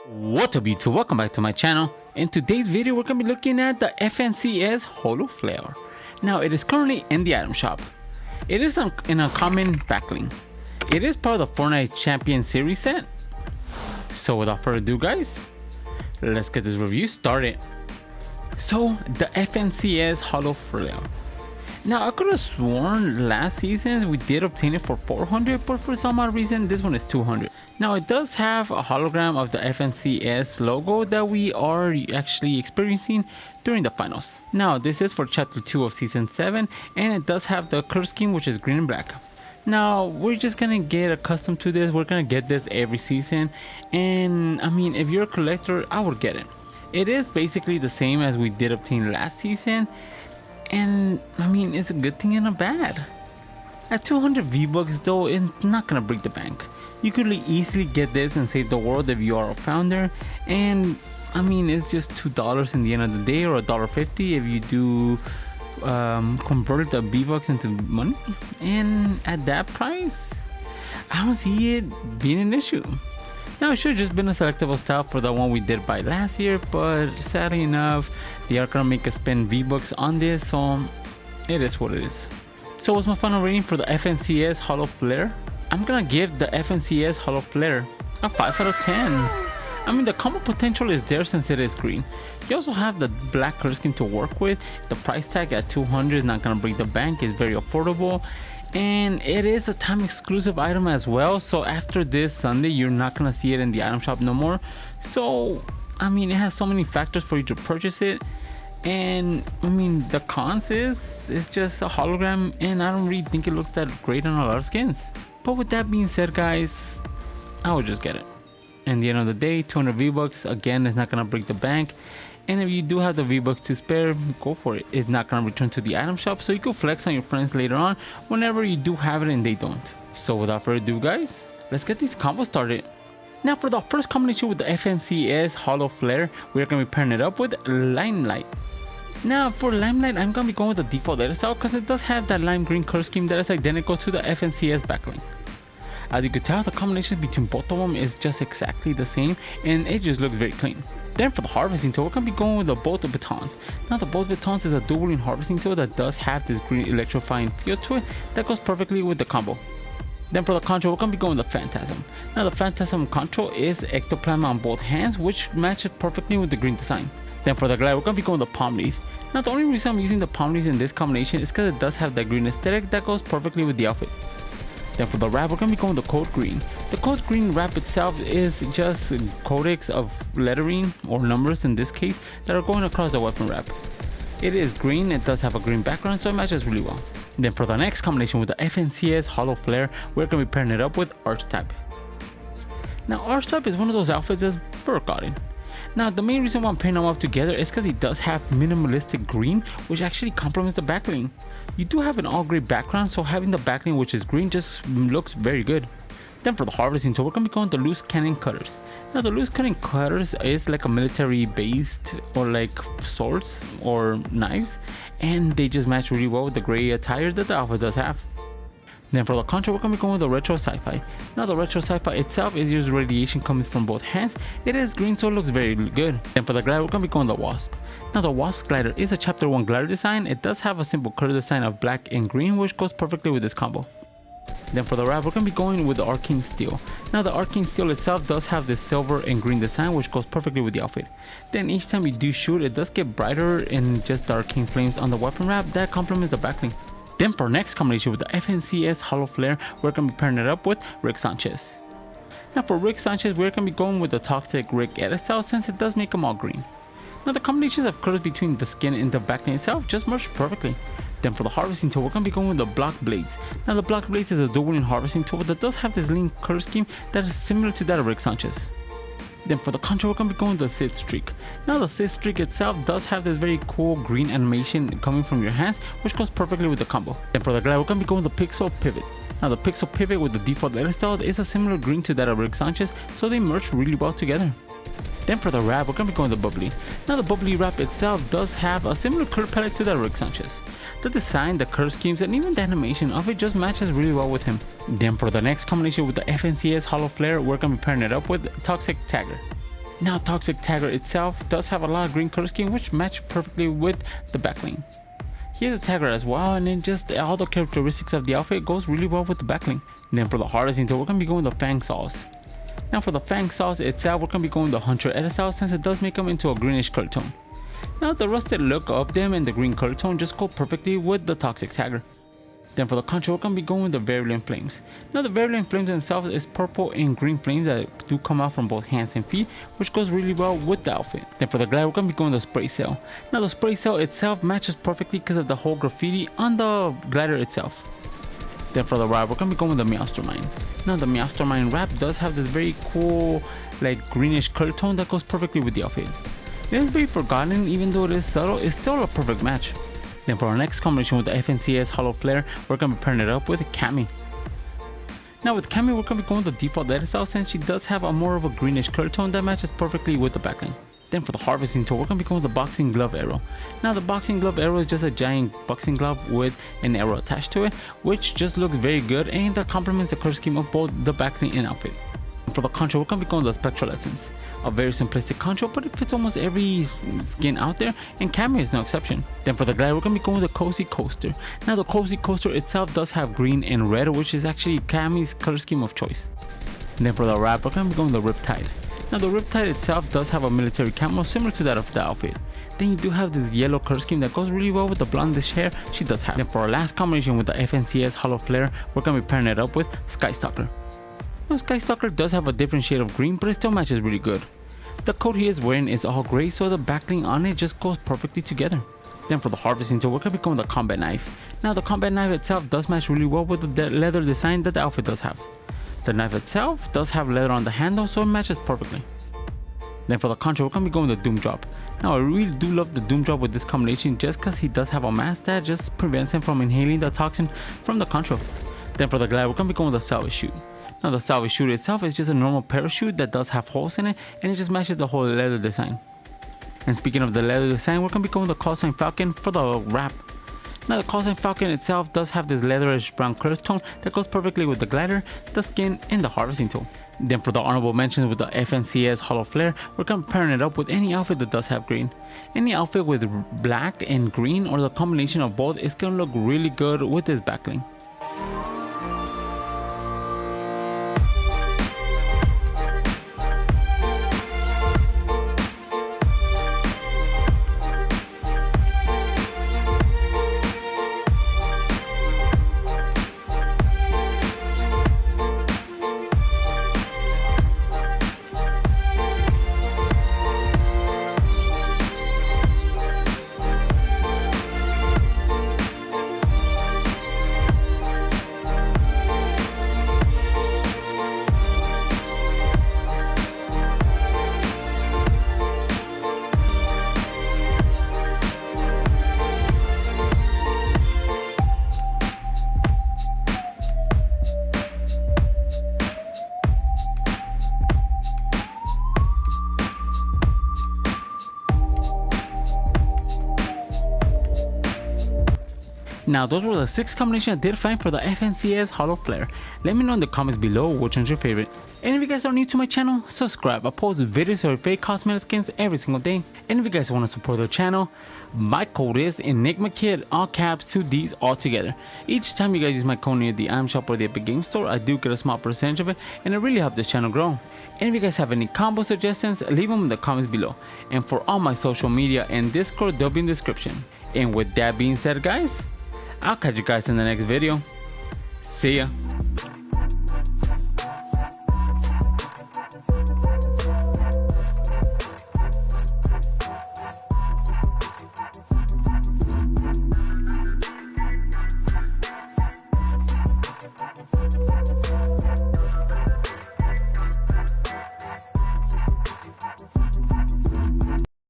What's up YouTube, welcome back to my channel. In today's video we're going to be looking at the FNCS Holoflair. Now it is currently in the item shop. It is in a common backling. It is part of the Fortnite Champion Series set. So without further ado guys, let's get this review started. So the FNCS Holoflair. Now I could have sworn last season we did obtain it for 400, but for some odd reason this one is 200. Now it does have a hologram of the FNCS logo that we are actually experiencing during the finals. Now this is for chapter 2 of season 7 and it does have the curse scheme which is green and black. Now we're just gonna get accustomed to this. We're gonna get this every season, and I mean if you're a collector I would get it. It is basically the same as we did obtain last season, and I mean it's a good thing and a bad. At 200 V-Bucks though, it's not gonna break the bank. You could easily get this and save the world if you are a founder, and I mean it's just $2 in the end of the day, or $1.50 if you do convert the V-Bucks into money. And at that price I don't see it being an issue. Now it should have just been a selectable style for the one we did buy last year, but sadly enough they are gonna make us spend V-Bucks on this, so it is what it is. So what's my final rating for the FNCS Holoflair? I'm gonna give the FNCS Holoflair a 5 out of 10. I mean the combo potential is there since it is green. You also have the black curse scheme to work with. The price tag at 200 is not gonna break the bank, it's very affordable. And it is a time exclusive item as well, so after this Sunday you're not gonna see it in the item shop no more. So I mean it has so many factors for you to purchase it. And I mean the cons is it's just a hologram and I don't really think it looks that great on a lot of skins. But with that being said guys, I would just get it. In the end of the day, 200 V-Bucks again is not gonna break the bank, and if you do have the V-Bucks to spare, go for it. It's not gonna return to the item shop, so you can flex on your friends later on whenever you do have it and they don't. So without further ado guys, let's get these combos started. Now for the first combination with the FNCS Holoflair, we're gonna be pairing it up with Limelight. Now for Limelight, I'm gonna be going with the default letter style because it does have that lime green curse scheme that is identical to the FNCS backling. As you could tell, the combination between both of them is just exactly the same and it just looks very clean. Then for the harvesting tool, we're gonna be going with the bolt of batons. Now the bolt of batons is a dueling harvesting tool that does have this green electrifying feel to it that goes perfectly with the combo. Then for the control, we're gonna be going with the Phantasm. Now the Phantasm control is ectoplasm on both hands, which matches perfectly with the green design. Then for the glide, we're gonna be going with the palm leaf. Now the only reason I'm using the palm leaf in this combination is because it does have that green aesthetic that goes perfectly with the outfit. Then for the wrap, we're gonna be going with the code green. The code green wrap itself is just codex of lettering, or numbers in this case, that are going across the weapon wrap. It is green, it does have a green background, so it matches really well. Then for the next combination with the FNCS Holoflair, we're gonna be pairing it up with Archetype. Now Archetype is one of those outfits that's forgotten. Now the main reason why I'm pairing them up together is because he does have minimalistic green, which actually complements the backling. You do have an all gray background, so having the backling which is green just looks very good. Then for the harvesting tool, we're gonna be going with the loose cannon cutters. Now the loose cannon cutters is like a military based, or like swords or knives, and they just match really well with the gray attire that the outfit does have. Then for the control, we're gonna be going with the retro sci-fi. Now the retro sci-fi itself is just radiation coming from both hands. It is green, so it looks very good. Then for the glider, we're gonna be going with the wasp. Now the wasp glider is a chapter 1 glider design. It does have a simple color design of black and green, which goes perfectly with this combo. Then for the wrap, we're gonna be going with the arcane steel. Now the arcane steel itself does have this silver and green design, which goes perfectly with the outfit. Then each time you do shoot, it does get brighter and just the arcane flames on the weapon wrap that complements the backling. Then for our next combination with the FNCS Holoflair, we're gonna be pairing it up with Rick Sanchez. Now for Rick Sanchez, we're gonna be going with the Toxic Rick edit style since it does make them all green. Now the combinations of colors between the skin and the backline itself just merge perfectly. Then for the harvesting tool, we're gonna be going with the block blades. Now the block blades is a dueling harvesting tool that does have this lean color scheme that is similar to that of Rick Sanchez. Then for the control, we're gonna be going with the Sith Streak. Now the Sith Streak itself does have this very cool green animation coming from your hands, which goes perfectly with the combo. Then for the glide, we're gonna be going with the Pixel Pivot. Now the Pixel Pivot with the default letter style is a similar green to that of Rick Sanchez, so they merge really well together. Then for the wrap, we're gonna be going with the Bubbly. Now the Bubbly wrap itself does have a similar color palette to that of Rick Sanchez. The design, the curve schemes, and even the animation of it just matches really well with him. Then for the next combination with the FNCS Holoflair, we're gonna be pairing it up with Toxic Tagger. Now Toxic Tagger itself does have a lot of green color scheme which match perfectly with the backling. He has a tagger as well, and then just all the characteristics of the outfit goes really well with the backling. Then for the harvesting tool, we're going to be going with the Fang Saws. Now for the Fang Saws itself, we're going to be going with the Hunter Edit Style since it does make them into a greenish color tone. Now the rusted look of them and the green color tone just go perfectly with the Toxic Tagger. Then for the contra, we're going to be going with the Virulent Flames. Now the Virulent Flames themselves is purple and green flames that do come out from both hands and feet, which goes really well with the outfit. Then for the glider, we're going to be going with the Spray Sail. Now the Spray Sail itself matches perfectly because of the whole graffiti on the glider itself. Then for the ride, we're going to be going with the Meowstermine. Now the Meowstermine wrap does have this very cool like greenish color tone that goes perfectly with the outfit. It is very forgotten, even though it is subtle, it's still a perfect match. Then for our next combination with the FNCS Holoflair, we're going to be pairing it up with Cami. Now with Cami, we're going to be going with the default edit style since she does have a more of a greenish color tone that matches perfectly with the backline. Then for the harvesting tool, we're going to be going with the Boxing Glove Arrow. Now the Boxing Glove Arrow is just a giant boxing glove with an arrow attached to it, which just looks very good and that complements the color scheme of both the backline and outfit. For the control, we're going to be going with the Spectral Essence. A very simplistic control, but it fits almost every skin out there, and Cami is no exception. Then for the glider, we're going to be going with the Cozy Coaster. Now the Cozy Coaster itself does have green and red, which is actually Cami's color scheme of choice. And then for the wrap, we're going to be going with the Riptide. Now the Riptide itself does have a military camo similar to that of the outfit. Then you do have this yellow color scheme that goes really well with the blondish hair she does have. Then for our last combination with the FNCS Holoflair, we're going to be pairing it up with Skystalker. Now Skystalker does have a different shade of green, but it still matches really good. The coat he is wearing is all gray, so the backling on it just goes perfectly together. Then for the harvesting tool, we're going to be going with the Combat Knife. Now the Combat Knife itself does match really well with the leather design that the outfit does have. The knife itself does have leather on the handle, so it matches perfectly. Then for the contra, we're going to be going with the Doom Drop. Now I really do love the Doom Drop with this combination just because he does have a mask that just prevents him from inhaling the toxin from the contra. Then for the glider, we're going to be going with the Salvage Chute. Now the Salvage Chute itself is just a normal parachute that does have holes in it, and it just matches the whole leather design. And speaking of the leather design, we're going to be going with the Call Sign Falcon for the wrap. Now the Call Sign Falcon itself does have this leatherish brown color tone that goes perfectly with the glider, the skin, and the harvesting tool. Then for the honorable mentions with the FNCS Holoflair, we're going to be pairing it up with any outfit that does have green. Any outfit with black and green or the combination of both is going to look really good with this backling. Now those were the 6 combinations I did find for the FNCS Holoflair. Let me know in the comments below which one's your favorite. And if you guys are new to my channel, subscribe. I post videos of fake cosmetic skins every single day. And if you guys want to support the channel, my code is ENIGMAKIDD, all caps, 2 D's all together. Each time you guys use my code near the item shop or the Epic Game Store, I do get a small percentage of it, and it really helps this channel grow. And if you guys have any combo suggestions, leave them in the comments below. And for all my social media and Discord, they'll be in the description. And with that being said, guys, I'll catch you guys in the next video. See ya.